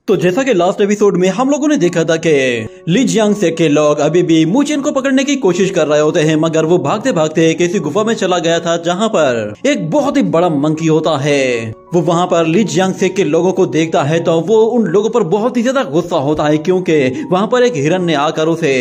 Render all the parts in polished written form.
तो जैसा कि लास्ट एपिसोड में हम लोगों ने देखा था कि ली जियांग से के लोग अभी भी मुचेन को पकड़ने की कोशिश कर रहे होते हैं, मगर वो भागते भागते किसी गुफा में चला गया था जहां पर एक बहुत ही बड़ा मंकी होता है। वो वहां पर ली जियांग से के लोगों को देखता है तो वो उन लोगों पर बहुत ही ज्यादा गुस्सा होता है, क्योंकि वहां पर एक हिरन ने आकर उसे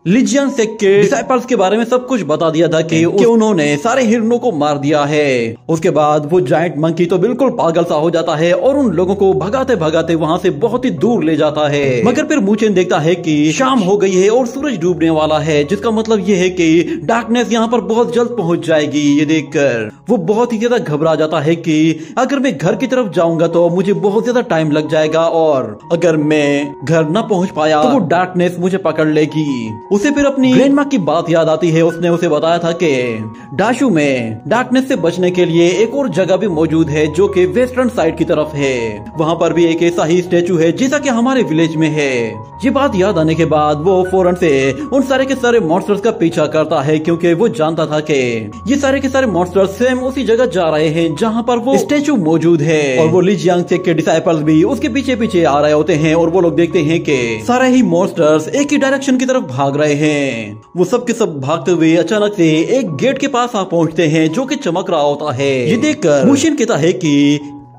ली जियांग से के डिसाइपल्स के बारे में सब कुछ बता दिया था कि उन्होंने सारे हिरनों को मार दिया है। उसके बाद वो जायंट मंकी तो बिल्कुल पागल सा हो जाता है और उन लोगों को भगाते भगाते वहां से बहुत ही दूर ले जाता है। मगर फिर मुचेन देखता है कि शाम हो गई है और सूरज डूबने वाला है, जिसका मतलब ये है कि डार्कनेस यहाँ पर बहुत जल्द पहुंच जाएगी। ये देखकर वो बहुत ही ज्यादा घबरा जाता है कि अगर मैं घर की तरफ जाऊंगा तो मुझे बहुत ज्यादा टाइम लग जाएगा और अगर मैं घर न पहुंच पाया तो वो डार्कनेस मुझे पकड़ लेगी। उसे फिर अपनी ग्रैंडमा की बात याद आती है। उसने उसे बताया था कि डाशू में डार्कनेस से बचने के लिए एक और जगह भी मौजूद है जो कि वेस्टर्न साइड की तरफ है। वहाँ पर भी एक ऐसा ही स्टेचू है जैसा कि हमारे विलेज में है। ये बात याद आने के बाद वो फौरन से उन सारे के सारे मॉन्स्टर्स का पीछा करता है, क्योंकि वो जानता था कि ये सारे के सारे मॉन्स्टर्स सेम उसी जगह जा रहे हैं जहाँ पर वो स्टेचू मौजूद है। और वो ली जियांग से के डिसाइपल्स भी उसके पीछे पीछे आ रहे होते हैं और वो लोग देखते हैं कि सारे ही मॉन्स्टर्स एक ही डायरेक्शन की तरफ भाग रहे हैं। वो सब के सब भागते हुए अचानक से एक गेट के पास आ पहुंचते हैं जो कि चमक रहा होता है। ये देखकर मुशिन कहता है कि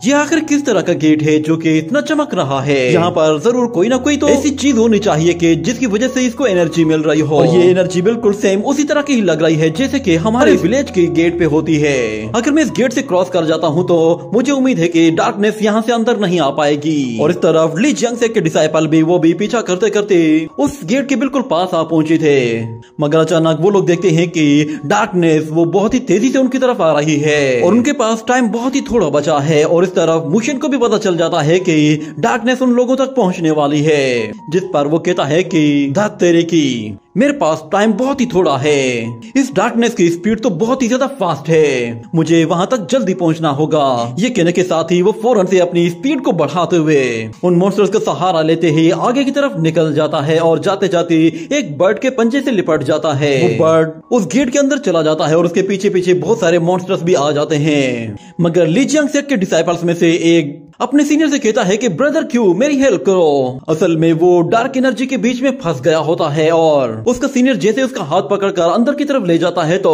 ये आखिर किस तरह का गेट है जो कि इतना चमक रहा है। यहाँ पर जरूर कोई ना कोई तो ऐसी चीज होनी चाहिए कि जिसकी वजह से इसको एनर्जी मिल रही हो, और ये एनर्जी बिल्कुल सेम उसी तरह की ही लग रही है जैसे कि हमारे विलेज के गेट पे होती है। अगर मैं इस गेट से क्रॉस कर जाता हूँ तो मुझे उम्मीद है कि डार्कनेस यहाँ से अंदर नहीं आ पाएगी। और इस तरफ ली जियांग से के डिसाइपल भी वो भी पीछा करते करते उस गेट के बिल्कुल पास आ पहुंचे थे, मगर अचानक वो लोग देखते हैं कि डार्कनेस वो बहुत ही तेजी से उनकी तरफ आ रही है और उनके पास टाइम बहुत ही थोड़ा बचा है। और तरफ मुशिन को भी पता चल जाता है कि डार्कनेस उन लोगों तक पहुंचने वाली है, जिस पर वो कहता है कि धत तेरे की मेरे पास टाइम बहुत ही थोड़ा है। इस डार्कनेस की स्पीड तो बहुत ही ज्यादा फास्ट है, मुझे वहां तक जल्दी पहुंचना होगा। ये कहने के साथ ही वो फौरन से अपनी स्पीड को बढ़ाते हुए उन मॉन्स्टर्स का सहारा लेते ही आगे की तरफ निकल जाता है और जाते जाते एक बर्ड के पंजे से लिपट जाता है। वो बर्ड उस गेट के अंदर चला जाता है और उसके पीछे पीछे बहुत सारे मॉन्स्टर्स भी आ जाते हैं। मगर ली जियांग से के डिसाइपल्स में से एक अपने सीनियर से कहता है कि ब्रदर क्यों मेरी हेल्प करो। असल में वो डार्क एनर्जी के बीच में फंस गया होता है और उसका सीनियर जैसे उसका हाथ पकड़कर अंदर की तरफ ले जाता है तो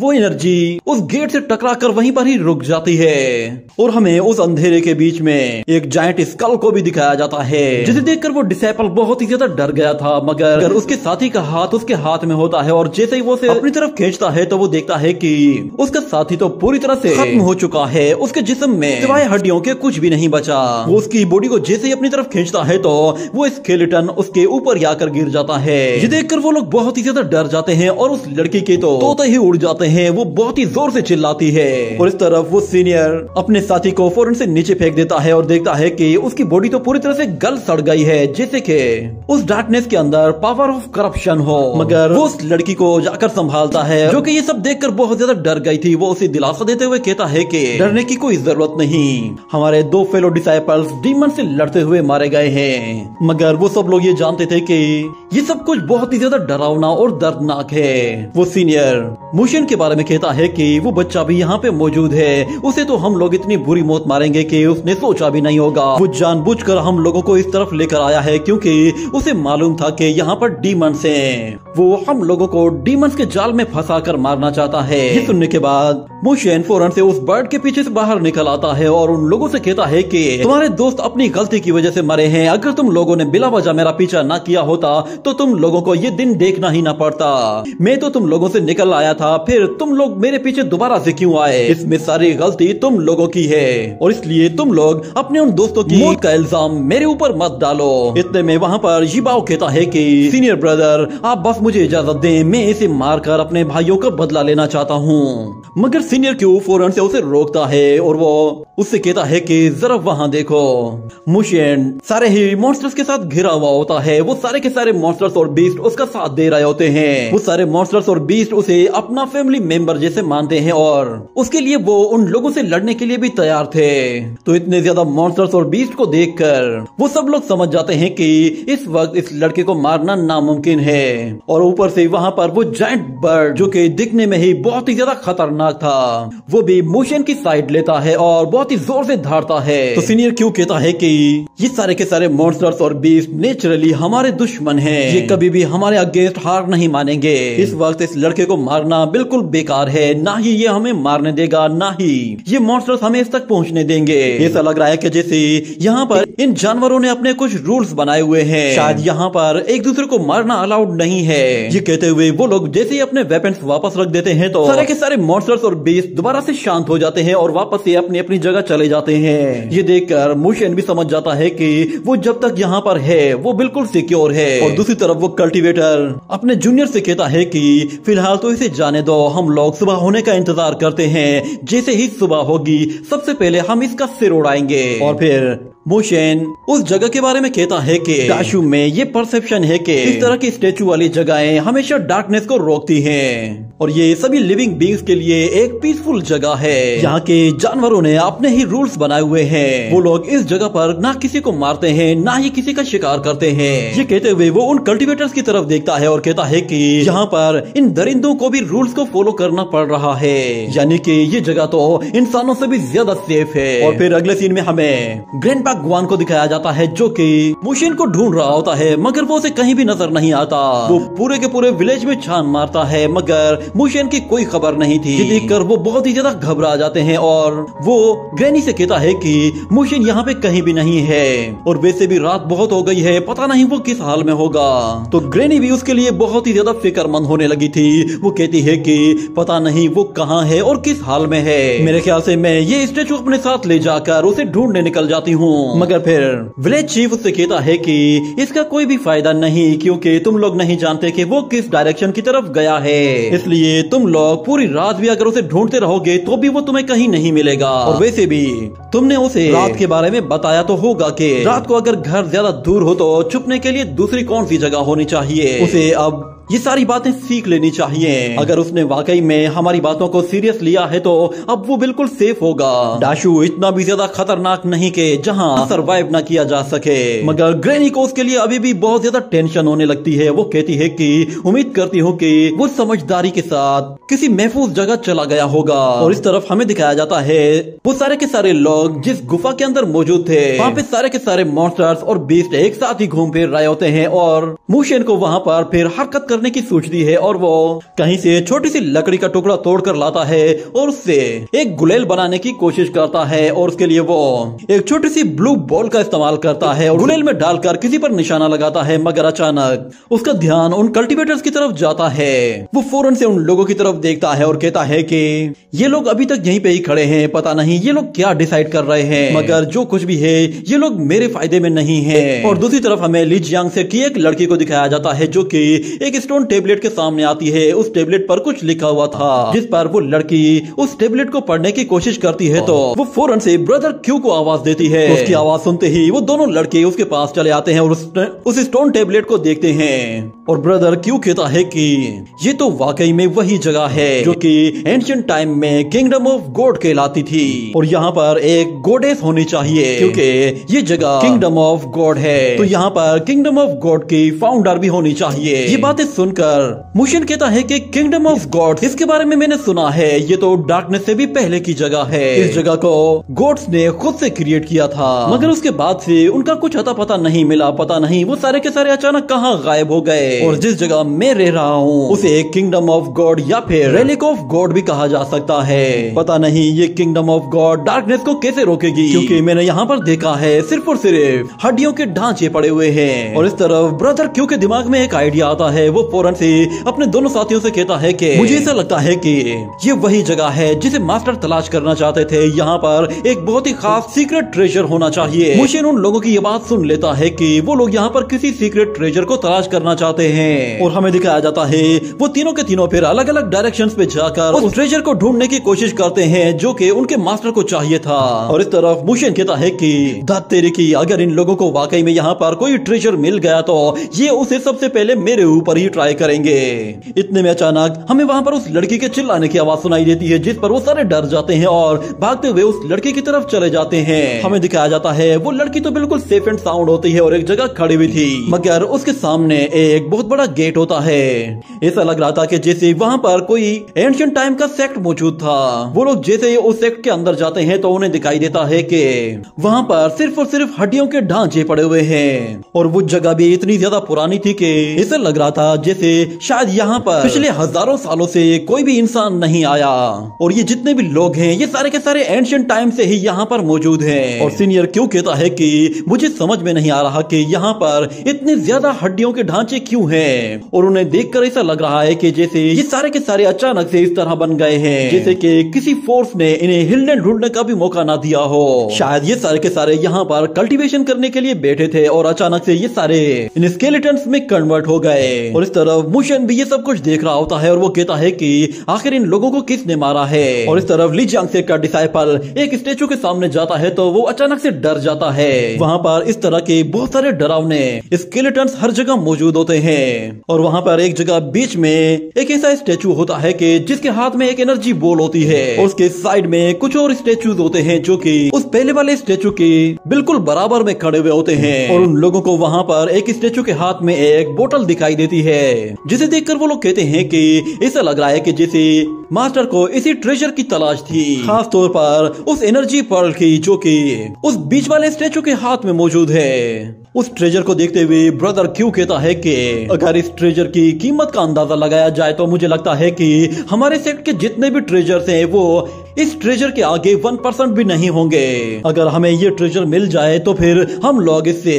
वो एनर्जी उस गेट से टकराकर वहीं पर ही रुक जाती है और हमें उस अंधेरे के बीच में एक जायंट स्कल को भी दिखाया जाता है, जिसे देखकर वो डिसाइपल बहुत ही ज्यादा डर गया था। मगर उसके साथी का हाथ उसके हाथ में होता है और जैसे ही वो उसे अपनी तरफ खींचता है तो वो देखता है कि उसका साथी तो पूरी तरह से खत्म हो चुका है। उसके जिस्म में सिवाय हड्डियों के कुछ भी नहीं बचा। वो उसकी बॉडी को जैसे ही अपनी तरफ खींचता है तो वो स्केलेटन उसके ऊपर आकर गिर जाता है। ये देखकर वो लोग बहुत ही ज्यादा डर जाते हैं और उस लड़की के तो तोते ही उड़ जाते हैं। वो बहुत ही जोर से चिल्लाती है और इस तरफ वो सीनियर अपने साथी को फौरन से नीचे फेंक देता है और देखता है कि उसकी बॉडी तो पूरी तरह से गल सड़ गई है, जैसे कि उस डार्कनेस के अंदर पावर ऑफ करप्शन हो। मगर वो उस लड़की को जाकर संभालता है जो कि ये सब देखकर बहुत ज्यादा डर गई थी। वो उसे दिलासा देते हुए कहता है कि डरने की कोई जरूरत नहीं, हमारे दो फेलो डिसाइपल्स डीमन से लड़ते हुए मारे गए हैं। मगर वो सब लोग ये जानते थे कि ये सब कुछ बहुत ही ज्यादा डरावना और दर्दनाक है। वो सीनियर मुशिन के बारे में कहता है कि वो बच्चा भी यहाँ पे मौजूद है, उसे तो हम लोग इतनी बुरी मौत मारेंगे कि उसने सोचा भी नहीं होगा। वो जानबूझकर हम लोगों को इस तरफ लेकर आया है क्योंकि उसे मालूम था कि यहाँ पर डीमंस हैं। वो हम लोगों को डीमंस के जाल में फंसा कर मारना चाहता है। ये सुनने के बाद मुशिन फौरन से उस बर्ड के पीछे से बाहर निकल आता है और उन लोगों से कहता है कि तुम्हारे दोस्त अपनी गलती की वजह से मरे हैं। अगर तुम लोगों ने बिला वजह मेरा पीछा ना किया होता तो तुम लोगों को ये दिन देखना ही ना पड़ता। मैं तो तुम लोगों से निकल आया था, फिर तुम लोग मेरे पीछे दोबारा से क्यों आए? इसमें सारी गलती तुम लोगों की है और इसलिए तुम लोग अपने उन दोस्तों की मौत का इल्जाम मेरे ऊपर मत डालो। इतने में वहाँ पर यिबाओ कहता है कि सीनियर ब्रदर आप बस मुझे इजाजत दें, मैं इसे मारकर अपने भाइयों का बदला लेना चाहता हूँ। मगर सीनियर क्यों फौरन से उसे रोकता है और वो उससे कहता है कि जरा वहाँ देखो। मुशिन सारे ही मॉन्स्टर्स के साथ घिरा हुआ होता है। वो सारे के सारे मॉन्स्टर्स और बीस्ट उसका साथ दे रहे होते हैं। वो सारे मॉन्स्टर्स और बीस्ट उसे अपना फैमिली मेंबर जैसे मानते हैं और उसके लिए वो उन लोगों से लड़ने के लिए भी तैयार थे। तो इतने ज्यादा मॉन्स्टर्स और बीस्ट को देखकर वो सब लोग समझ जाते हैं कि इस वक्त इस लड़के को मारना नामुमकिन है। और ऊपर से वहां पर वो जायंट बर्ड जो कि दिखने में ही बहुत ही ज्यादा खतरनाक था, वो भी मोशन की साइड लेता है और बहुत ही जोर से धारता है। तो सीनियर क्यों कहता है कि ये सारे के सारे मॉन्स्टर्स और बीस्ट नेचुरली हमारे दुश्मन हैं, ये कभी भी हमारे अगेंस्ट हार नहीं मानेंगे। इस वक्त इस लड़के को मारना बिल्कुल बेकार है, ना ही ये हमें मारने देगा, ना ही ये मॉन्स्टर्स हमें इस तक पहुंचने देंगे। ऐसा लग रहा है कि जैसे यहाँ पर इन जानवरों ने अपने कुछ रूल्स बनाए हुए हैं, शायद यहाँ पर एक दूसरे को मारना अलाउड नहीं है। ये कहते हुए वो लोग जैसे ही अपने वेपन्स वापस रख देते हैं तो सारे के सारे मॉन्स्टर्स और बीस्ट दोबारा से शांत हो जाते हैं और वापस से अपनी अपनी जगह चले जाते हैं। ये देखकर मुशेन भी समझ जाता है कि वो जब तक यहाँ पर है वो बिल्कुल सिक्योर है। और दूसरी तरफ वो कल्टीवेटर अपने जूनियर से कहता है कि फिलहाल तो इसे जाने दो, हम लोग सुबह होने का इंतजार करते हैं, जैसे ही सुबह होगी सबसे पहले हम इसका सिर उड़ाएंगे। और फिर मुशेन उस जगह के बारे में कहता है कि डाशू में ये परसेप्शन है कि इस तरह की स्टेचू वाली जगहें हमेशा डार्कनेस को रोकती हैं और ये सभी लिविंग बींग्स के लिए एक पीसफुल जगह है। यहाँ के जानवरों ने अपने ही रूल्स बनाए हुए हैं, वो लोग इस जगह पर ना किसी को मारते हैं ना ही किसी का शिकार करते हैं। ये कहते हुए वो उन कल्टीवेटर्स की तरफ देखता है और कहता है कि यहाँ पर इन दरिंदों को भी रूल्स को फॉलो करना पड़ रहा है, यानी कि ये जगह तो इंसानों से भी ज्यादा सेफ है। और फिर अगले सीन में हमें ग्रैंडपा गुआन को दिखाया जाता है जो कि मुशेन को ढूंढ रहा होता है, मगर वो उसे कहीं भी नजर नहीं आता। वो पूरे के पूरे विलेज में छान मारता है मगर मुशेन की कोई खबर नहीं थी। ये देखकर वो बहुत ही ज्यादा घबरा जाते हैं और वो ग्रैनी से कहता है कि मुशेन यहाँ पे कहीं भी नहीं है और वैसे भी रात बहुत हो गई है, पता नहीं वो किस हाल में होगा। तो ग्रैनी भी उसके लिए बहुत ही ज्यादा फिक्रमंद होने लगी थी। वो कहती है कि पता नहीं वो कहाँ है और किस हाल में है, मेरे ख्याल से मैं ये स्टेचू अपने साथ ले जाकर उसे ढूंढने निकल जाती हूँ। मगर फिर विलेज चीफ उससे कहता है कि इसका कोई भी फायदा नहीं, क्योंकि तुम लोग नहीं जानते कि वो किस डायरेक्शन की तरफ गया है, इसलिए तुम लोग पूरी रात भी अगर उसे ढूंढते रहोगे तो भी वो तुम्हें कहीं नहीं मिलेगा। और वैसे भी तुमने उसे रात के बारे में बताया तो होगा कि रात को अगर घर ज्यादा दूर हो तो छुपने के लिए दूसरी कौन सी जगह होनी चाहिए। उसे अब ये सारी बातें सीख लेनी चाहिए। अगर उसने वाकई में हमारी बातों को सीरियस लिया है तो अब वो बिल्कुल सेफ होगा। डाशू इतना भी ज्यादा खतरनाक नहीं कि जहां सरवाइव ना किया जा सके। मगर ग्रैनी को उसके लिए अभी भी बहुत ज्यादा टेंशन होने लगती है। वो कहती है कि उम्मीद करती हूँ कि वो समझदारी के साथ किसी महफूज जगह चला गया होगा। और इस तरफ हमें दिखाया जाता है वो सारे के सारे लोग जिस गुफा के अंदर मौजूद थे, वहाँ पे सारे के सारे मॉन्स्टर्स और बीस्ट एक साथ ही घूम फिर रहे होते हैं और मुशेन को वहाँ पर फिर हरकत करने की सोचती है और वो कहीं से छोटी सी लकड़ी का टुकड़ा तोड़कर लाता है और उससे एक गुलेल बनाने की कोशिश करता है। और उसके लिए वो एक छोटी सी ब्लू बॉल का इस्तेमाल करता है और गुलेल में डालकर किसी पर निशाना लगाता है। मगर अचानक उसका ध्यान उन कल्टीवेटर्स की तरफ जाता है। वो फौरन से उन लोगों की तरफ देखता है और कहता है कि ये लोग अभी तक यहीं पे ही खड़े हैं, पता नहीं ये लोग क्या डिसाइड कर रहे हैं, मगर जो कुछ भी है ये लोग मेरे फायदे में नहीं है। और दूसरी तरफ हमें ली जियांग से की एक लड़की को दिखाया जाता है जो कि एक स्टोन टेबलेट के सामने आती है। उस टेबलेट पर कुछ लिखा हुआ था जिस पर वो लड़की उस टेबलेट को पढ़ने की कोशिश करती है तो वो फौरन से ब्रदर क्यू को आवाज देती है। उसकी आवाज सुनते ही वो दोनों लड़के उसके पास चले आते हैं और उस स्टोन टेबलेट को देखते हैं। और ब्रदर क्यू कहता है कि ये तो वाकई में वही जगह है जो कि एंशिएंट टाइम में किंगडम ऑफ गॉड कहलाती थी और यहाँ पर एक गॉडेस होनी चाहिए क्योंकि ये जगह किंगडम ऑफ गॉड है, तो यहाँ पर किंगडम ऑफ गॉड की फाउंडर भी होनी चाहिए। ये बातें सुनकर मुशेन कहता है कि किंगडम ऑफ गॉड, इसके बारे में मैंने सुना है, ये तो डार्कनेस से भी पहले की जगह है। इस जगह को गॉड्स ने खुद से क्रिएट किया था, मगर उसके बाद से उनका कुछ अता पता नहीं मिला। पता नहीं वो सारे के सारे अचानक कहाँ गायब हो गए। और जिस जगह मैं रह रहा हूँ उसे किंगडम ऑफ गॉड या फिर रेलिक ऑफ गॉड भी कहा जा सकता है। पता नहीं ये किंगडम ऑफ गॉड डार्कनेस को कैसे रोकेगी, क्योंकि मैंने यहाँ पर देखा है सिर्फ और सिर्फ हड्डियों के ढांचे पड़े हुए हैं। और इस तरफ ब्रदर क्यू के दिमाग में एक आइडिया आता है। वो फौरन से अपने दोनों साथियों से कहता है कि मुझे ऐसा लगता है कि ये वही जगह है जिसे मास्टर तलाश करना चाहते थे। यहाँ पर एक बहुत ही खास सीक्रेट ट्रेजर होना चाहिए। मुशेन उन लोगों की ये बात सुन लेता है कि वो लोग यहाँ पर किसी सीक्रेट ट्रेजर को तलाश करना चाहते हैं और हमें दिखाया जाता है वो तीनों के तीनों फिर अलग अलग डायरेक्शंस पे जाकर उस ट्रेजर को ढूंढने की कोशिश करते हैं जो कि उनके मास्टर को चाहिए था। और इस तरफ मुशियन कहता है कि धत तेरी की, अगर इन लोगों को वाकई में यहाँ पर कोई ट्रेजर मिल गया तो ये उसे सबसे पहले मेरे ऊपर ही ट्राई करेंगे। इतने में अचानक हमें वहाँ पर उस लड़की के चिल्लाने की आवाज सुनाई देती है, जिस पर वो सारे डर जाते हैं और भागते हुए उस लड़की की तरफ चले जाते हैं। हमें दिखाया जाता है वो लड़की तो बिल्कुल सेफ एंड साउंड होती है और एक जगह खड़ी हुई थी, मगर उसके सामने एक बहुत बड़ा गेट होता है। ऐसा लग रहा था कि जैसे वहाँ पर कोई एंशिएंट टाइम का सेक्ट मौजूद था। वो लोग जैसे उस सेक्ट के अंदर जाते हैं तो उन्हें दिखाई देता है कि वहाँ पर सिर्फ और सिर्फ हड्डियों के ढांचे पड़े हुए हैं और वो जगह भी इतनी ज्यादा पुरानी थी कि ऐसा लग रहा था जैसे शायद यहाँ पर पिछले हजारों सालों से कोई भी इंसान नहीं आया और ये जितने भी लोग हैं ये सारे के सारे एंशिएंट टाइम से ही यहाँ पर मौजूद हैं। और सीनियर क्यों कहता है कि मुझे समझ में नहीं आ रहा कि यहाँ पर इतने ज्यादा हड्डियों के ढांचे क्यों हैं, और उन्हें देखकर ऐसा लग रहा है कि जैसे ये सारे के सारे अचानक से इस तरह बन गए हैं जैसे कि किसी फोर्स ने इन्हें हिलने ढूंढने का भी मौका ना दिया हो। शायद ये सारे के सारे यहाँ पर कल्टीवेशन करने के लिए बैठे थे और अचानक से ये सारे इन स्केलेटन्स में कन्वर्ट हो गए। और इस तरफ मुशियन भी ये सब कुछ देख रहा होता है और वो कहता है कि आखिर इन लोगों को किसने मारा है। और इस तरफ ली जियांगसे का डिसाइपल एक स्टेचू के सामने जाता है तो वो अचानक से डर जाता है। वहाँ पर इस तरह के बहुत सारे डरावने स्केलेटन्स हर जगह मौजूद होते हैं और वहाँ पर एक जगह बीच में एक ऐसा स्टेचू होता है कि जिसके हाथ में एक एनर्जी बॉल होती है और उसके साइड में कुछ और स्टेचूज होते हैं जो कि उस पहले वाले स्टेचू के बिल्कुल बराबर में खड़े हुए होते हैं। और उन लोगों को वहाँ पर एक स्टेचू के हाथ में एक बोतल दिखाई देती है जिसे देखकर वो लोग कहते हैं कि ऐसा लग रहा है कि जैसे मास्टर को इसी ट्रेजर की तलाश थी, खास तौर पर उस एनर्जी पर्ल की जो कि उस बीच वाले स्टेचू के हाथ में मौजूद है। उस ट्रेजर को देखते हुए ब्रदर क्यों कहता है कि अगर इस ट्रेजर की कीमत का अंदाजा लगाया जाए तो मुझे लगता है कि हमारे सेट के जितने भी ट्रेजर्स हैं वो इस ट्रेजर के आगे 1% भी नहीं होंगे। अगर हमें ये ट्रेजर मिल जाए तो फिर हम लोग इससे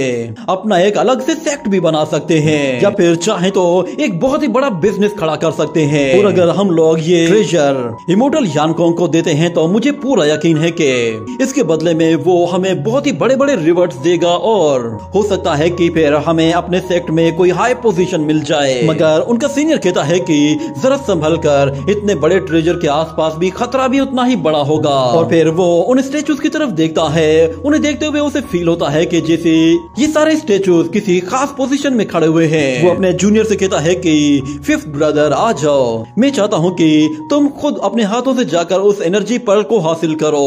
अपना एक अलग से सेक्ट भी बना सकते हैं या फिर चाहे तो एक बहुत ही बड़ा बिजनेस खड़ा कर सकते हैं। और अगर हम लोग ये ट्रेजर इमोर्टल यानकोंग को देते हैं तो मुझे पूरा यकीन है कि इसके बदले में वो हमें बहुत ही बड़े बड़े रिवॉर्ड्स देगा और हो सकता है कि फिर हमें अपने सेक्ट में कोई हाई पोजीशन मिल जाए। मगर उनका सीनियर कहता है कि जरा संभल कर, इतने बड़े ट्रेजर के आसपास भी खतरा भी उतना ही बड़ा होगा। और फिर वो उन स्टेचूज की तरफ देखता है, उन्हें देखते हुए उसे फील होता है कि जैसे ये सारे स्टेचूज किसी खास पोजीशन में खड़े हुए हैं। वो अपने जूनियर से कहता है कि फिफ्थ ब्रदर आ जाओ, मैं चाहता हूँ कि तुम खुद अपने हाथों से जाकर उस एनर्जी पर्ल को हासिल करो।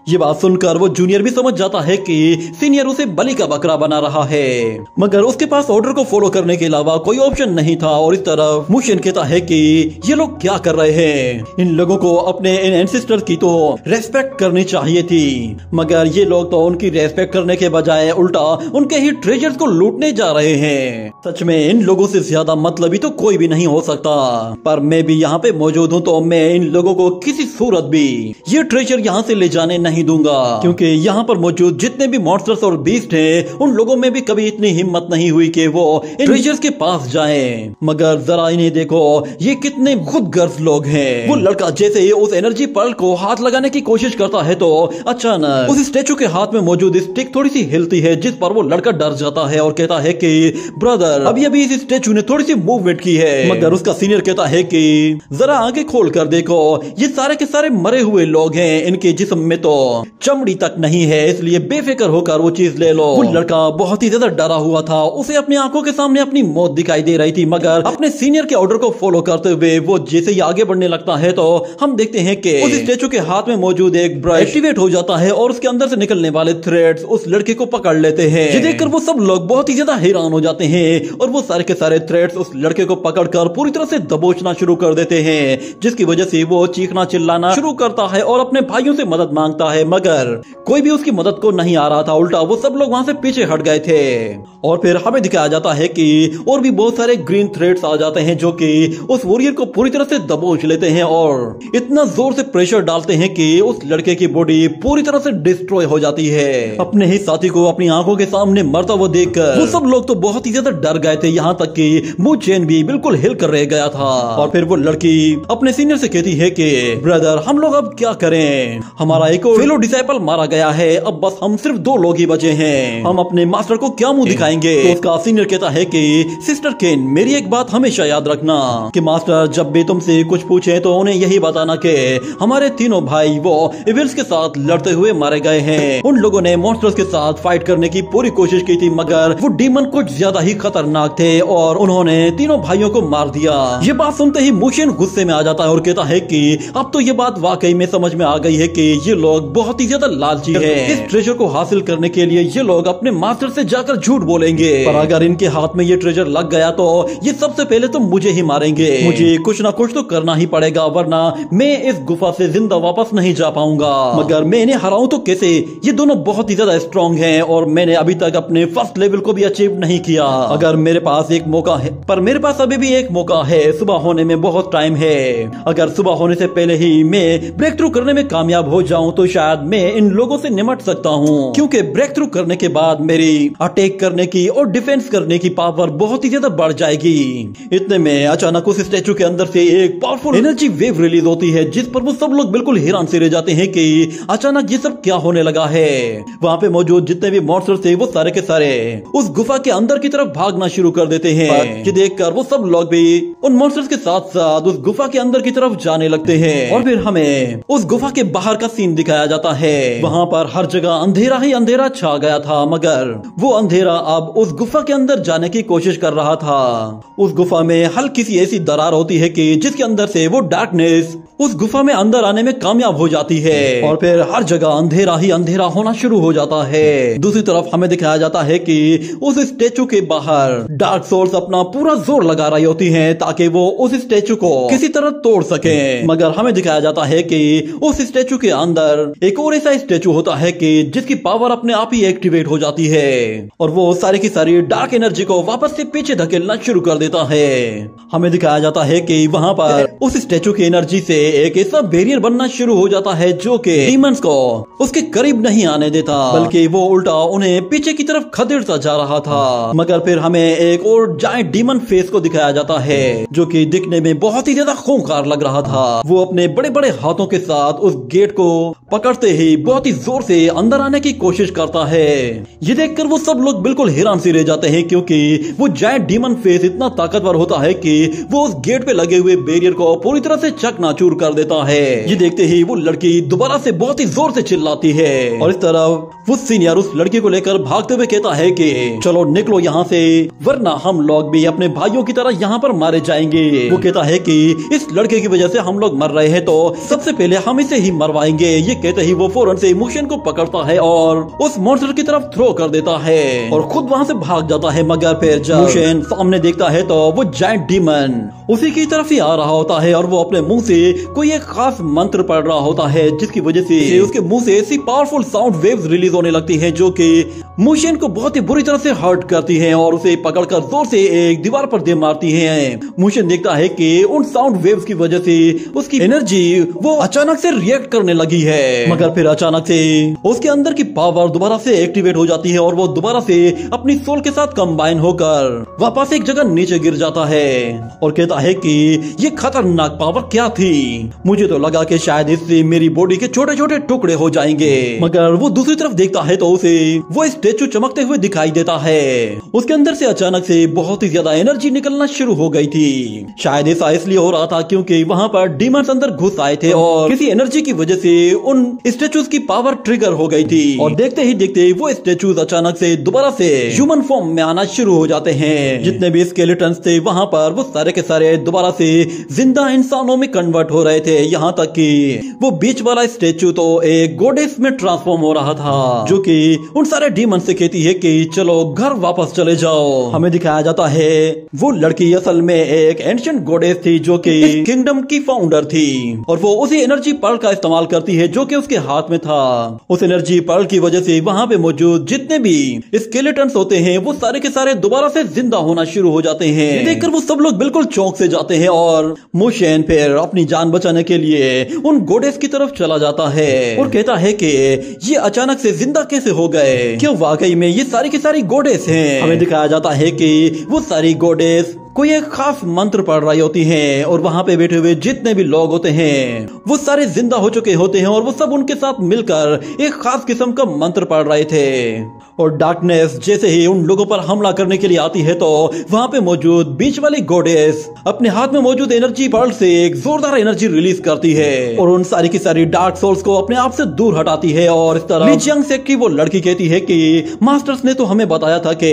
ये बात सुनकर वो जूनियर भी समझ जाता है कि सीनियर उसे बलि का बकरा बना रहा है, मगर उसके पास ऑर्डर को फॉलो करने के अलावा कोई ऑप्शन नहीं था। और इस तरफ मुशियन कहता है कि ये लोग क्या कर रहे हैं, इन लोगों को अपने इन एंसेस्टर की तो रेस्पेक्ट करनी चाहिए थी, मगर ये लोग तो उनकी रेस्पेक्ट करने के बजाय उल्टा उनके ही ट्रेजर्स को लूटने जा रहे हैं। सच में इन लोगों से ज्यादा मतलबी तो कोई भी नहीं हो सकता। पर मैं भी यहाँ पे मौजूद हूँ तो मैं इन लोगों को किसी सूरत भी ये ट्रेजर यहाँ से ले जाने नहीं दूंगा, क्योंकि यहाँ पर मौजूद जितने भी मॉन्स्टर्स और बीस्ट हैं उन लोगों में भी कभी इतनी हिम्मत नहीं हुई कि वो इन ट्रेजर्स के पास जाएं। मगर जरा इन्हें देखो, ये कितने खुदगर्ज लोग हैं। वो लड़का जैसे ही उस एनर्जी पर्ल को हाथ लगाने की कोशिश करता है तो अचानक उस स्टेचू के हाथ में मौजूद स्टिक थोड़ी सी हिलती है, जिस पर वो लड़का डर जाता है और कहता है कि ब्रदर अभी अभी इस स्टेचू ने थोड़ी सी मूवमेंट की है। मगर उसका सीनियर कहता है कि जरा आगे खोल कर देखो, ये सारे के सारे मरे हुए लोग हैं, इनके जिस्म में तो चमड़ी तक नहीं है, इसलिए बेफिक्र होकर वो चीज ले लो। वो लड़का बहुत ही ज्यादा डरा हुआ था, उसे अपनी आंखों के सामने अपनी मौत दिखाई दे रही थी, मगर अपने सीनियर के ऑर्डर को फॉलो करते हुए वो जैसे ही आगे बढ़ने लगता है तो हम देखते हैं कि उस स्टेचू के हाथ में मौजूद एक ब्रश एक्टिवेट हो जाता है और उसके अंदर से निकलने वाले थ्रेड्स उस लड़के को पकड़ लेते हैं। ये देखकर वो सब लोग बहुत ही ज्यादा हैरान हो जाते हैं और वो सारे के सारे थ्रेड्स उस लड़के को पकड़कर पूरी तरह से दबोचना शुरू कर देते हैं, जिसकी वजह से वो चीखना चिल्लाना शुरू करता है और अपने भाइयों से मदद मांगता है, मगर कोई भी उसकी मदद को नहीं आ रहा था, उल्टा वो सब लोग वहां से पीछे हट गए थे। और फिर हमें दिखाया जाता है कि और भी बहुत सारे ग्रीन थ्रेड्स आ जाते हैं जो कि उस वॉरियर को पूरी तरह से दबोच लेते हैं और इतना जोर से प्रेशर डालते हैं कि उस लड़के की बॉडी पूरी तरह से डिस्ट्रॉय हो जाती है। अपने ही साथी को अपनी आंखों के सामने मरता हुआ देखकर वो सब लोग तो बहुत ही ज्यादा डर गए थे, यहाँ तक कि मु चेन भी बिल्कुल हिल कर रह गया था। और फिर वो लड़की अपने सीनियर से कहती है कि ब्रदर हम लोग अब क्या करें, हमारा एक और फेलो डिसाइपल मारा गया है, अब बस हम सिर्फ 2 लोग ही बचे हैं, हम अपने मास्टर को क्या मुंह दिखाएं दिखाएंगे। तो उसका सीनियर कहता है कि सिस्टर केन, मेरी एक बात हमेशा याद रखना कि मास्टर जब भी तुमसे कुछ पूछे तो उन्हें यही बताना कि हमारे तीनों भाई वो इविल्स के साथ लड़ते हुए मारे गए हैं। उन लोगों ने मॉन्स्टर्स के साथ फाइट करने की पूरी कोशिश की थी, मगर वो डीमन कुछ ज्यादा ही खतरनाक थे और उन्होंने तीनों भाइयों को मार दिया। ये बात सुनते ही मुशियन गुस्से में आ जाता है और कहता है कि अब तो ये बात वाकई में समझ में आ गई है कि ये लोग बहुत ही ज्यादा लालची है। इस ट्रेजर को हासिल करने के लिए ये लोग अपने मास्टर से जाकर झूठ बोलेंगे, पर अगर इनके हाथ में ये ट्रेजर लग गया तो ये सबसे पहले तो मुझे ही मारेंगे। मुझे कुछ ना कुछ तो करना ही पड़ेगा, वरना मैं इस गुफा से जिंदा वापस नहीं जा पाऊंगा। मगर मैं इन्हें हराऊं तो कैसे? ये दोनों बहुत ही ज्यादा स्ट्रॉन्ग हैं और मैंने अभी तक अपने फर्स्ट लेवल को भी अचीव नहीं किया। अगर मेरे पास एक मौका है, पर मेरे पास अभी भी एक मौका है। सुबह होने में बहुत टाइम है। अगर सुबह होने से पहले ही मैं ब्रेक थ्रू करने में कामयाब हो जाऊं तो शायद मैं इन लोगों से निपट सकता हूं, क्योंकि ब्रेक थ्रू करने के बाद मेरी अटैक करने की और डिफेंस करने की पावर बहुत ही ज्यादा बढ़ जाएगी। इतने में अचानक उस स्टैचू के अंदर से एक पावरफुल एनर्जी वेव रिलीज होती है, जिस पर वो सब लोग बिल्कुल हैरान से रह जाते हैं कि अचानक ये सब क्या होने लगा है। वहाँ पे मौजूद जितने भी मॉन्स्टर्स थे वो सारे के सारे उस गुफा के अंदर की तरफ भागना शुरू कर देते हैं। ये देखकर वो सब लोग भी उन मॉन्स्टर्स के साथ साथ उस गुफा के अंदर की तरफ जाने लगते हैं और फिर हमें उस गुफा के बाहर का सीन दिखाया जाता है। वहाँ पर हर जगह अंधेरा ही अंधेरा छा गया था, मगर वो अंधेरा अब उस गुफा के अंदर जाने की कोशिश कर रहा था। उस गुफा में हल्की सी ऐसी दरार होती है कि जिसके अंदर से वो डार्कनेस उस गुफा में अंदर आने में कामयाब हो जाती है और फिर हर जगह अंधेरा ही अंधेरा होना शुरू हो जाता है। दूसरी तरफ हमें दिखाया जाता है कि उस स्टेचू के बाहर डार्क सोल्स अपना पूरा जोर लगा रही होती हैं ताकि वो उस स्टेचू को किसी तरह तोड़ सके। मगर हमें दिखाया जाता है कि उस स्टेचू के अंदर एक और ऐसा स्टेचू होता है कि जिसकी पावर अपने आप ही एक्टिवेट हो जाती है और वो सारी की सारी डार्क एनर्जी को वापस से पीछे धकेलना शुरू कर देता है। हमें दिखाया जाता है कि वहाँ पर उस स्टेचू की एनर्जी से एक ऐसा बैरियर बनना शुरू हो जाता है जो कि डीमंस को उसके करीब नहीं आने देता, बल्कि वो उल्टा उन्हें पीछे की तरफ खदेड़ता जा रहा था। मगर फिर हमें एक और जायंट डीमन फेस को दिखाया जाता है जो कि दिखने में बहुत ही ज्यादा खूंखार लग रहा था। वो अपने बड़े बड़े हाथों के साथ उस गेट को पकड़ते ही बहुत ही जोर से अंदर आने की कोशिश करता है। ये देखकर वो सब लोग बिल्कुल हैरान से रह जाते हैं, क्योंकि वो जायंट डीमन फेस इतना ताकतवर होता है कि वो उस गेट पे लगे हुए बैरियर को पूरी तरह से चकनाचूर कर देता है। ये देखते ही वो लड़की दोबारा से बहुत ही जोर से चिल्लाती है और इस तरफ वो सीनियर उस लड़की को लेकर भागते हुए कहता है कि चलो निकलो यहाँ से, वरना हम लोग भी अपने भाइयों की तरह यहाँ पर मारे जाएंगे। वो कहता है कि इस लड़के की वजह से हम लोग मर रहे हैं तो सबसे पहले हम इसे ही मरवाएंगे। ये कहते ही वो फौरन से मुशियन को पकड़ता है और उस मॉन्स्टर की तरफ थ्रो कर देता है और खुद वहाँ से भाग जाता है। मगर फिर जब मुशियन सामने देखता है तो वो जायंट डीमन उसी की तरफ ही आ रहा होता है और वो अपने मुंह से कोई एक खास मंत्र पढ़ रहा होता है, जिसकी वजह से उसके मुंह से ऐसी पावरफुल साउंड वेव्स रिलीज होने लगती हैं जो कि मुशियन को बहुत ही बुरी तरह से हर्ट करती हैं और उसे पकड़कर जोर से एक दीवार पर दे मारती हैं। मुशियन देखता है कि उन साउंड वेव्स की वजह से उसकी एनर्जी वो अचानक से रिएक्ट करने लगी है, मगर फिर अचानक से उसके अंदर की पावर दोबारा से एक्टिवेट हो जाती है और वो दोबारा से अपनी सोल के साथ कंबाइन होकर वापस एक जगह नीचे गिर जाता है और कहता है कि ये खतरनाक पावर क्या थी। मुझे तो लगा कि शायद इससे मेरी बॉडी के छोटे छोटे टुकड़े हो जाएंगे, मगर वो दूसरी तरफ देखता है तो उसे वो स्टेचू चमकते हुए दिखाई देता है। उसके अंदर से अचानक से बहुत ही ज्यादा एनर्जी निकलना शुरू हो गई थी। शायद ऐसा इसलिए हो रहा था क्योंकि वहाँ पर डीमंस अंदर घुस आए थे और किसी एनर्जी की वजह से उन स्टेचूज की पावर ट्रिगर हो गई थी और देखते ही देखते वो स्टेचूज अचानक से दोबारा से ह्यूमन फॉर्म में आना शुरू हो जाते हैं। जितने भी स्केलेटन्स थे वहाँ पर वो सारे के सारे दोबारा से जिंदा इंसानों में कन्वर्ट हो रहे थे, यहाँ तक कि वो बीच वाला स्टेचू तो एक गॉडेस में ट्रांसफॉर्म हो रहा था जो कि उन सारे डीमन से कहती है कि चलो घर वापस चले जाओ। हमें दिखाया जाता है वो लड़की असल में एक एंशिएंट गॉडेस थी जो कि इस किंगडम की फाउंडर थी और वो उसी एनर्जी पर्ल का इस्तेमाल करती है जो कि उसके हाथ में था। उस एनर्जी पर्ल की वजह से वहाँ पे मौजूद जितने भी स्केलेटन्स होते हैं वो सारे के सारे दोबारा से जिंदा होना शुरू हो जाते हैं। देखकर वो सब लोग बिल्कुल चौंक से जाते हैं और मुशियन फिर अपनी जान बचाने के लिए उन गॉडेस की तरफ चला जाता है और कहता है कि ये अचानक से जिंदा कैसे हो गए, क्यों वाकई में ये सारी की सारी गॉडेस हैं। हमें दिखाया जाता है कि वो सारी गॉडेस कोई एक खास मंत्र पढ़ रही होती है और वहाँ पे बैठे हुए जितने भी लोग होते हैं वो सारे जिंदा हो चुके होते हैं और वो सब उनके साथ मिलकर एक खास किस्म का मंत्र पढ़ रहे थे। और डार्कनेस जैसे ही उन लोगों पर हमला करने के लिए आती है तो वहाँ पे मौजूद बीच वाली गॉडेस अपने हाथ में मौजूद एनर्जी पर्ल से एक जोरदार एनर्जी रिलीज करती है और उन सारी की सारी डार्क सोल्स को अपने आप से दूर हटाती है। और इस तरह ली जियांग सेक की वो लड़की कहती है कि मास्टर्स ने तो हमें बताया था कि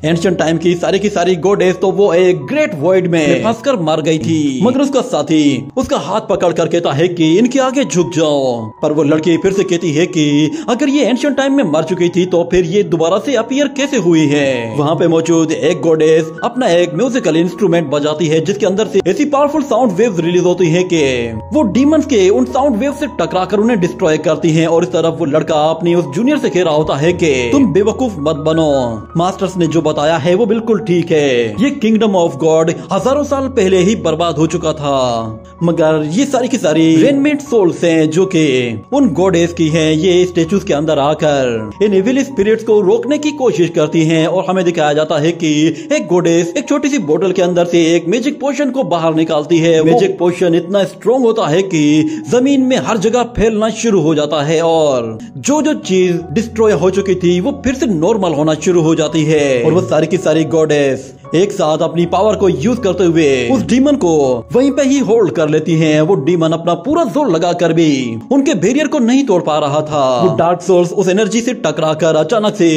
एंशिएंट टाइम की सारी गॉडेस तो वो एक ग्रेट वॉइड में फंसकर मर गई थी, मगर उसका साथी उसका हाथ पकड़ कर कहता है कि इनके आगे झुक जाओ। पर वो लड़की फिर से कहती है कि अगर ये एंशिएंट टाइम में मर चुकी थी तो फिर ये दोबारा से अपीयर कैसे हुई है। वहाँ पे मौजूद एक गॉडेस अपना एक म्यूजिकल इंस्ट्रूमेंट बजाती है जिसके अंदर से ऐसी पावरफुल साउंड वेव्स रिलीज होती है कि वो डीमंस के उन साउंड वेव से टकराकर उन्हें डिस्ट्रॉय करती है। और इस तरफ वो लड़का अपनी उस जूनियर से कह रहा होता है कि तुम बेवकूफ मत बनो, मास्टर्स ने जो बताया है वो बिल्कुल ठीक है, ये किंगडम ऑफ गॉड हजारों साल पहले ही बर्बाद हो चुका था, मगर ये सारी की सारी रेनमेड सोल्स हैं जो कि उन गॉडेस की हैं। ये स्टेचूज के अंदर आकर इन इविल स्पिरिट्स को रोकने की कोशिश करती हैं और हमें दिखाया जाता है कि एक गॉडेस एक छोटी सी बोतल के अंदर से एक मैजिक पोशन को बाहर निकालती है। मैजिक पोशन इतना स्ट्रॉन्ग होता है कि जमीन में हर जगह फैलना शुरू हो जाता है और जो जो चीज डिस्ट्रॉय हो चुकी थी वो फिर से नॉर्मल होना शुरू हो जाती है। और वो सारी की सारी गॉडेस एक साथ अपनी पावर को यूज करते हुए उस डीमन को वहीं पे ही होल्ड कर लेती हैं। वो डीमन अपना पूरा जोर लगाकर भी उनके बैरियर को नहीं तोड़ पा रहा था। वो डार्क सोल्स उस एनर्जी से टकराकर अचानक से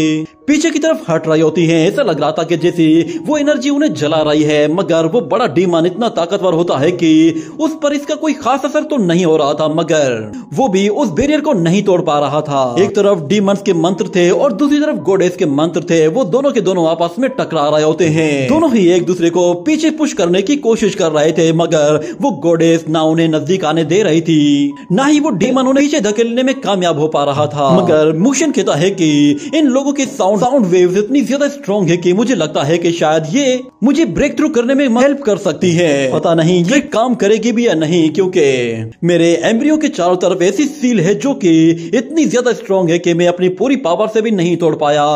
पीछे की तरफ हट रही होती हैं। ऐसा लग रहा था कि जैसे वो एनर्जी उन्हें जला रही है, मगर वो बड़ा डीमन इतना ताकतवर होता है कि उस पर इसका कोई खास असर तो नहीं हो रहा था, मगर वो भी उस बैरियर को नहीं तोड़ पा रहा था। एक तरफ डीमंस के मंत्र थे और दूसरी तरफ गॉडेस के मंत्र थे। वो दोनों के दोनों आपस में टकरा रहे होते हैं। दोनों ही एक दूसरे को पीछे पुश करने की कोशिश कर रहे थे, मगर वो गॉडेस ना उन्हें नजदीक आने दे रही थी, ना ही वो डीमन उन्हें पीछे धकेलने में कामयाब हो पा रहा था। मगर मुशन कहता है कि इन लोगों के साउंड वेव्स इतनी ज्यादा स्ट्रॉन्ग है कि मुझे लगता है कि शायद ये मुझे ब्रेक थ्रू करने में हेल्प कर सकती है। पता नहीं ये काम करेगी भी या नहीं, क्योंकि मेरे एम्ब्रियो के चारों तरफ ऐसी सील है जो कि इतनी ज्यादा स्ट्रॉन्ग है कि मैं अपनी पूरी पावर से भी नहीं तोड़ पाया,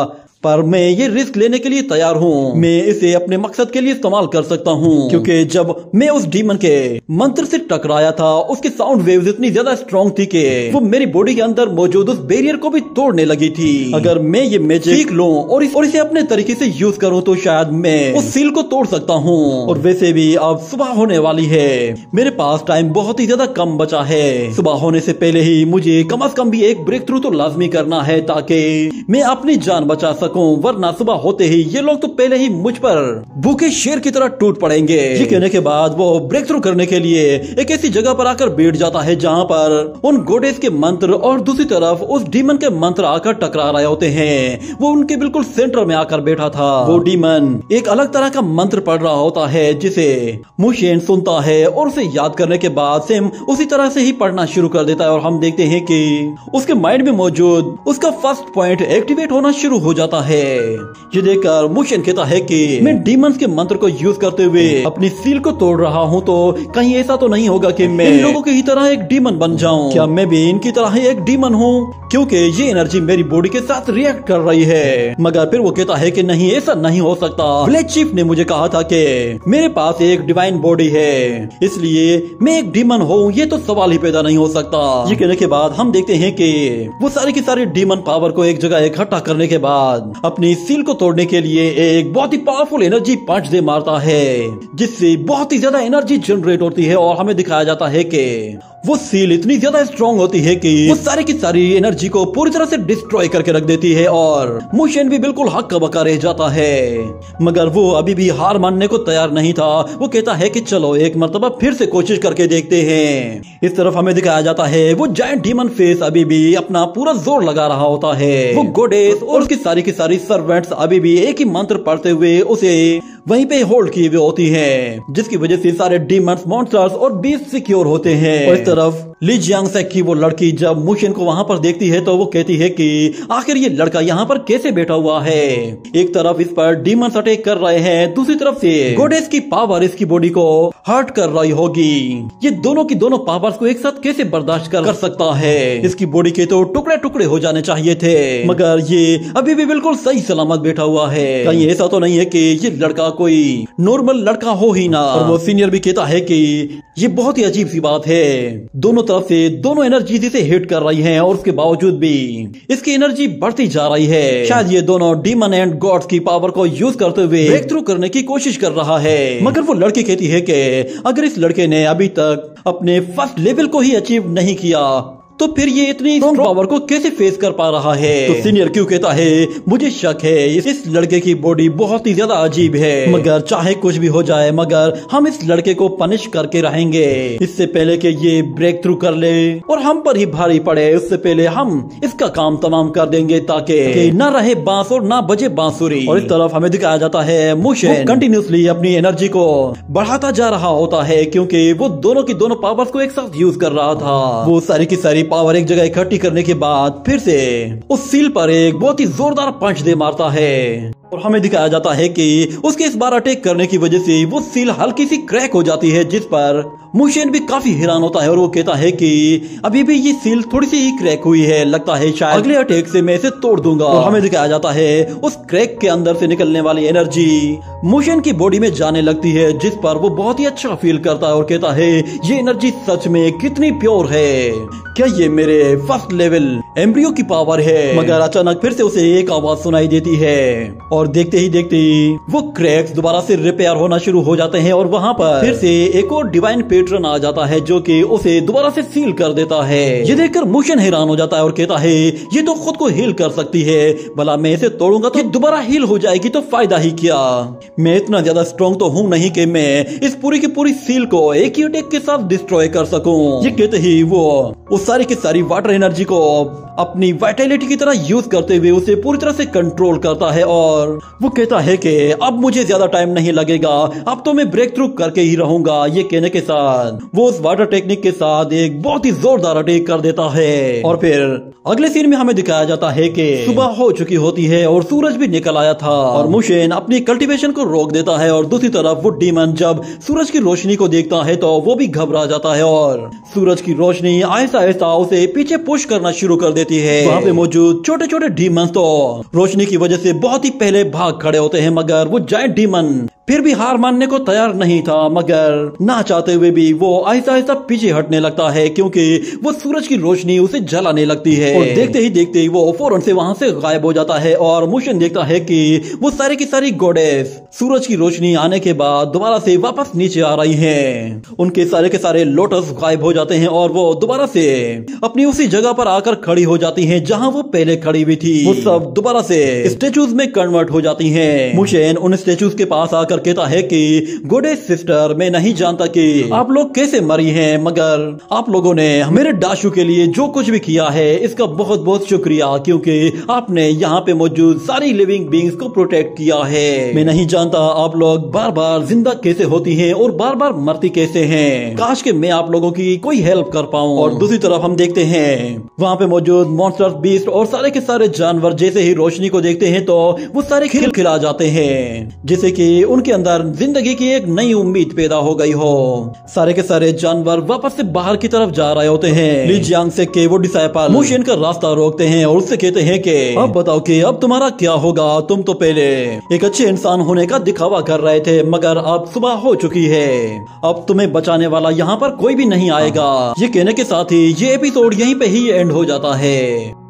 पर मैं ये रिस्क लेने के लिए तैयार हूँ। मैं इसे अपने मकसद के लिए इस्तेमाल कर सकता हूँ, क्योंकि जब मैं उस डीमन के मंत्र से टकराया था उसकी साउंड वेव्स इतनी ज्यादा स्ट्रॉन्ग थी कि वो मेरी बॉडी के अंदर मौजूद उस बैरियर को भी तोड़ने लगी थी। अगर मैं ये मैजिक सीख लूं और इसे अपने तरीके से यूज करूँ तो शायद मैं उस सील को तोड़ सकता हूँ। और वैसे भी अब सुबह होने वाली है, मेरे पास टाइम बहुत ही ज्यादा कम बचा है। सुबह होने से पहले ही मुझे कम से कम भी एक ब्रेक थ्रू तो लाजमी करना है ताकि मैं अपनी जान बचा सकूं, वरना सुबह होते ही ये लोग तो पहले ही मुझ पर भूखे शेर की तरह टूट पड़ेंगे। ये कहने के बाद वो ब्रेक थ्रू करने के लिए एक ऐसी जगह पर आकर बैठ जाता है जहाँ पर उन गॉडेस के मंत्र और दूसरी तरफ उस डीमन के मंत्र आकर टकरा रहे होते हैं। वो उनके बिल्कुल सेंटर में आकर बैठा था। वो डीमन एक अलग तरह का मंत्र पढ़ रहा होता है जिसे मुशेन सुनता है और उसे याद करने के बाद सेम उसी तरह से ही पढ़ना शुरू कर देता है। और हम देखते हैं कि उसके माइंड में मौजूद उसका फर्स्ट पॉइंट एक्टिवेट होना शुरू हो जाता है। ये देखकर मुशन कहता है कि मैं डीमंस के मंत्र को यूज करते हुए अपनी सील को तोड़ रहा हूँ, तो कहीं ऐसा तो नहीं होगा कि मैं इन लोगों की ही तरह एक डीमन बन जाऊं? क्या मैं भी इनकी तरह ही एक डीमन हूँ? क्योंकि ये एनर्जी मेरी बॉडी के साथ रिएक्ट कर रही है। मगर फिर वो कहता है कि नहीं, ऐसा नहीं हो सकता। विलेज चीफ ने मुझे कहा था कि मेरे पास एक डिवाइन बॉडी है, इसलिए मैं एक डीमन हूँ, ये तो सवाल ही पैदा नहीं हो सकता। ये कहने के बाद हम देखते हैं कि वो सारी की सारी डीमन पावर को एक जगह इकट्ठा करने के बाद अपनी सील को तोड़ने के लिए एक बहुत ही पावरफुल एनर्जी पंच दे मारता है, जिससे बहुत ही ज्यादा एनर्जी जनरेट होती है। और हमें दिखाया जाता है कि वो सील इतनी ज्यादा स्ट्रॉन्ग होती है कि वो सारी की सारी एनर्जी को पूरी तरह से डिस्ट्रॉय करके रख देती है। और मुशन भी बिल्कुल हक्का बक्का रह जाता है, मगर वो अभी भी हार मानने को तैयार नहीं था। वो कहता है कि चलो एक मर्तबा फिर से कोशिश करके देखते हैं। इस तरफ हमें दिखाया जाता है वो जायंट डीमन फेस अभी भी अपना पूरा जोर लगा रहा होता है। वो गॉडेस और उसकी सारी सर्वेंट्स अभी भी एक ही मंत्र पढ़ते हुए उसे वहीं पे होल्ड किए हुए होती हैं, जिसकी वजह से सारे डीमंस, मॉन्स्टर्स और बीस्ट सिक्योर होते हैं। और इस तरफ ली जियांग सेक की वो लड़की जब मुशियन को वहाँ पर देखती है तो वो कहती है कि आखिर ये लड़का यहाँ पर कैसे बैठा हुआ है। एक तरफ इस पर डीमंस अटैक कर रहे हैं, दूसरी तरफ से गॉडेस की पावर इसकी बॉडी को हर्ट कर रही होगी। ये दोनों की दोनों पावर्स को एक साथ कैसे बर्दाश्त कर सकता है। इसकी बॉडी के तो टुकड़े टुकड़े हो जाने चाहिए थे, मगर ये अभी भी बिल्कुल सही सलामत बैठा हुआ है। कहीं ऐसा तो नहीं है कि ये लड़का कोई नॉर्मल लड़का हो ही ना। और वो सीनियर भी कहता है कि ये बहुत ही अजीब सी बात है, दोनों तरफ से दोनों एनर्जी से हिट कर रही हैं और उसके बावजूद भी इसकी एनर्जी बढ़ती जा रही है। शायद ये दोनों डीमन एंड गॉड्स की पावर को यूज करते हुए ब्रेक थ्रू करने की कोशिश कर रहा है। मगर वो लड़की कहती है कि अगर इस लड़के ने अभी तक अपने फर्स्ट लेवल को ही अचीव नहीं किया तो फिर ये इतनी स्ट्रॉन्ग पावर को कैसे फेस कर पा रहा है। तो सीनियर क्यों कहता है मुझे शक है इस लड़के की बॉडी बहुत ही ज्यादा अजीब है, मगर चाहे कुछ भी हो जाए मगर हम इस लड़के को पनिश करके रहेंगे। इससे पहले कि ये ब्रेक थ्रू कर ले और हम पर ही भारी पड़े, उससे पहले हम इसका काम तमाम कर देंगे ताकि न रहे बांस और ना बजे बांसुरी। और इस तरफ हमें दिखाया जाता है मुशियन कंटिन्यूसली अपनी एनर्जी को बढ़ाता जा रहा होता है, क्योंकि वो दोनों की दोनों पावर्स को एक साथ यूज कर रहा था। वो सारी की सारी पावर एक जगह इकट्ठी करने के बाद फिर से उस सील पर एक बहुत ही जोरदार पंच दे मारता है। और हमें दिखाया जाता है कि उसके इस बार अटैक करने की वजह से वो सील हल्की सी क्रैक हो जाती है, जिस पर मुशियन भी काफी हैरान होता है और वो कहता है कि अभी भी ये सील थोड़ी सी ही क्रैक हुई है, लगता है शायद अगले अटैक से मैं इसे तोड़ दूंगा। और हमें दिखाया जाता है उस क्रैक के अंदर से निकलने वाली एनर्जी मुशियन की बॉडी में जाने लगती है, जिस पर वो बहुत ही अच्छा फील करता है और कहता है ये एनर्जी सच में कितनी प्योर है, क्या ये मेरे फर्स्ट लेवल एम्ब्रियो की पावर है। मगर अचानक फिर से उसे एक आवाज सुनाई देती है और देखते ही देखते वो क्रैक्स दोबारा से रिपेयर होना शुरू हो जाते हैं और वहाँ पर फिर से एक और डिवाइन पेट्रन आ जाता है जो कि उसे दोबारा से सील कर देता है। ये देखकर मुशियन हैरान हो जाता है और कहता है ये तो खुद को हील कर सकती है, भला मैं इसे तोड़ूंगा तो दोबारा हील हो जाएगी तो फायदा ही क्या। मैं इतना ज्यादा स्ट्रॉन्ग तो हूँ नहीं कि मैं इस पूरी की पूरी सील को एक ही अटैक के साथ डिस्ट्रॉय कर सकूं। ये कहते ही वो सारी की सारी वाटर एनर्जी को अपनी वाइटलिटी की तरह यूज करते हुए उसे पूरी तरह से कंट्रोल करता है और वो कहता है कि अब मुझे ज्यादा टाइम नहीं लगेगा, अब तो मैं ब्रेक थ्रू करके ही रहूंगा। ये कहने के साथ वो उस वाटर टेक्निक के साथ एक बहुत ही जोरदार अटैक कर देता है। और फिर अगले सीन में हमें दिखाया जाता है कि सुबह हो चुकी होती है और सूरज भी निकल आया था और मुशियन अपनी कल्टीवेशन को रोक देता है। और दूसरी तरफ वो डीमन जब सूरज की रोशनी को देखता है तो वो भी घबरा जाता है और सूरज की रोशनी आहिस्ता आहिस्ता उसे पीछे पुश करना शुरू कर देती है। वहाँ पे मौजूद छोटे छोटे डीमंस तो रोशनी की वजह से बहुत ही पहले भाग खड़े होते हैं, मगर वो जायंट डीमन फिर भी हार मानने को तैयार नहीं था, मगर ना चाहते हुए भी वो आहिस्ता आहिस्ता पीछे हटने लगता है क्योंकि वो सूरज की रोशनी उसे जलाने लगती है। और देखते ही देखते ही वो फौरन से वहाँ से गायब हो जाता है और मुशियन देखता है कि वो सारी की सारी गॉडेस सूरज की रोशनी आने के बाद दोबारा से वापस नीचे आ रही हैं। उनके सारे के सारे लोटस गायब हो जाते हैं और वो दोबारा से अपनी उसी जगह पर आकर खड़ी हो जाती हैं जहां वो पहले खड़ी हुई थी। वो सब दोबारा से स्टेचूज में कन्वर्ट हो जाती हैं। मुशियन उन स्टेचूज के पास आकर कहता है कि गॉडेस सिस्टर, मैं नहीं जानता कि आप लोग कैसे मरी हैं, मगर आप लोगों ने मेरे डाशू के लिए जो कुछ भी किया है इसका बहुत बहुत शुक्रिया, क्योंकि आपने यहाँ पे मौजूद सारी लिविंग बींग्स को प्रोटेक्ट किया है। मैं नहीं जानता आप लोग बार बार जिंदा कैसे होती हैं और बार बार मरती कैसे हैं, काश कि मैं आप लोगों की कोई हेल्प कर पाऊं। और दूसरी तरफ हम देखते हैं वहाँ पे मौजूद मॉन्स्टर्स, बीस्ट और सारे के सारे जानवर जैसे ही रोशनी को देखते हैं तो वो सारे खिलखिला जाते हैं, जैसे कि उनके अंदर जिंदगी की एक नई उम्मीद पैदा हो गई हो। सारे के सारे जानवर वापस से बाहर की तरफ जा रहे होते हैं। ली जियांग सेक के वो डिसाइपल मुशियन का रास्ता रोकते हैं और उससे कहते हैं कि अब बताओ कि अब तुम्हारा क्या होगा, तुम तो पहले एक अच्छे इंसान होने का दिखावा कर रहे थे, मगर अब सुबह हो चुकी है, अब तुम्हें बचाने वाला यहाँ पर कोई भी नहीं आएगा। ये कहने के साथ ही ये एपिसोड यहीं पे ही एंड हो जाता है।